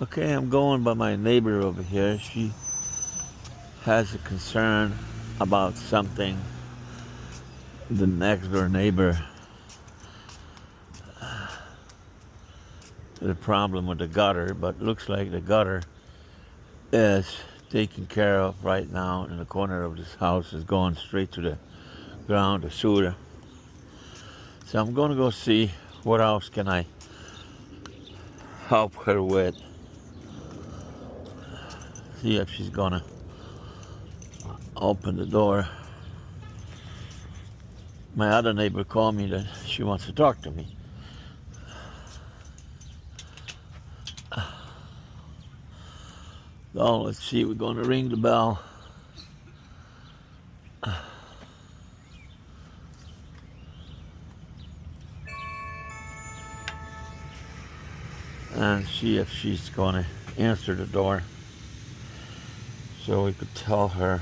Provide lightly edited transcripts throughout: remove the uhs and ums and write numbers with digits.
Okay, I'm going by my neighbor over here. She has a concern about something. The next door neighbor, the problem with the gutter, but looks like the gutter is taken care of right now in the corner of this house. Is going straight to the ground, the sewer. So I'm going to go see what else can I help her with. See if she's gonna open the door. My other neighbor called me that she wants to talk to me. So let's see, we're going to ring the bell. And see if she's going to answer the door so we could tell her.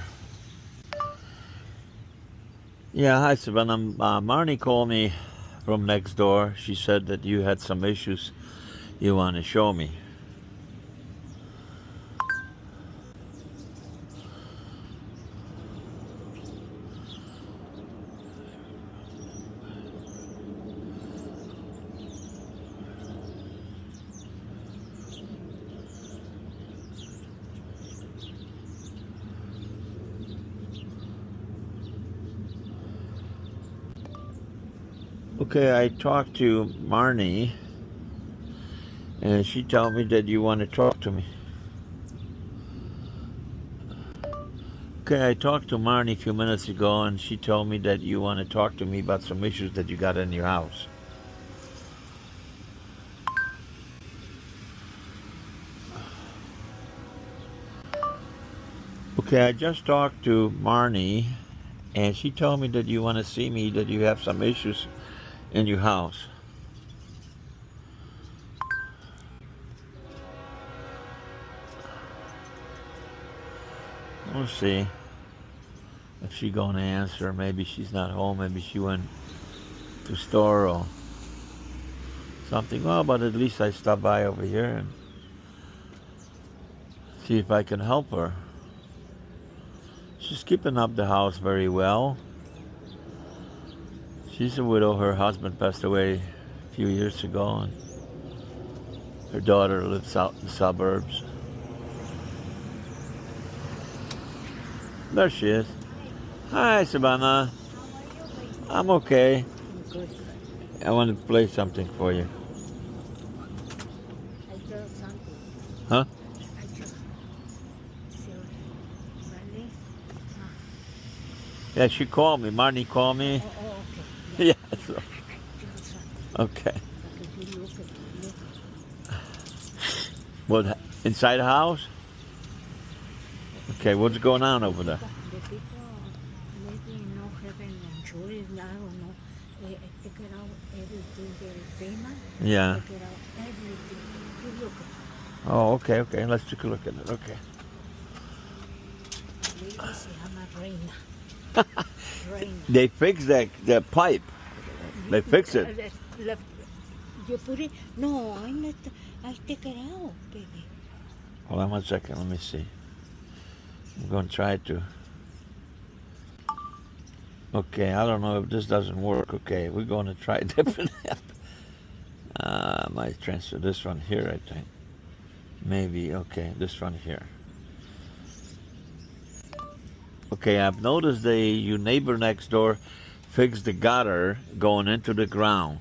Yeah, hi Savannah. Marnie called me from next door. She said that you had some issues you want to show me. Okay, I talked to Marnie, and she told me that you want to talk to me. Okay, I talked to Marnie a few minutes ago, and she told me that you want to talk to me about some issues that you got in your house. Okay, I just talked to Marnie, and she told me that you want to see me, that you have some issues in your house. We'll see if she's going to answer. Maybe she's not home. Maybe she went to the store or something. Well, but at least I stopped by over here and see if I can help her. She's keeping up the house very well. She's a widow. Her husband passed away a few years ago, and her daughter lives out in the suburbs. There she is. Hi, Savannah. I'm okay. Good. I want to play something for you. I draw something. Huh? I draw. So, vale. Yeah, she called me. Marnie called me. Oh, okay. Yeah. So, I draw something. okay. Because you look at What, inside the house? Okay, what's going on over there? the people maybe no having insurance now, no. Take it out everything, their payment. Yeah. Take it out everything. You look at Oh, okay. Let's take a look at it. Okay. it. Lady se llama Reina. Reina. They fixed that pipe. They fixed it. You put it? No, I take it out, baby. Hold on 1 second. Let me see. I'm going to try to. Okay, I don't know if this doesn't work. Okay, we're going to try a different app. I might transfer this one here, I think. Maybe, okay, this one here. Okay, I've noticed your neighbor next door fixed the gutter going into the ground.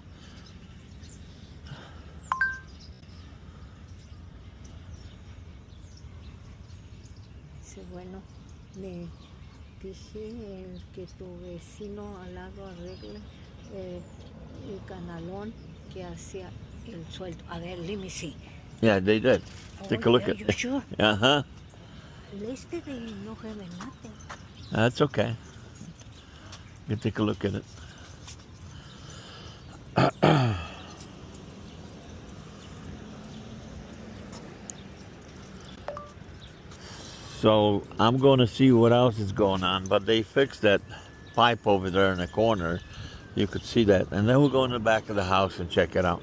Dice, bueno, le dije que tu vecino al lado arregle el canalón que hacia el sueldo. A ver, let me see. Yeah, they did. Take a look Are at you it. sure? Uh-huh. Este de no have nothing. That's okay. You can take a look at it. So I'm going to see what else is going on, but they fixed that pipe over there in the corner. You could see that. And then we'll go in the back of the house and check it out.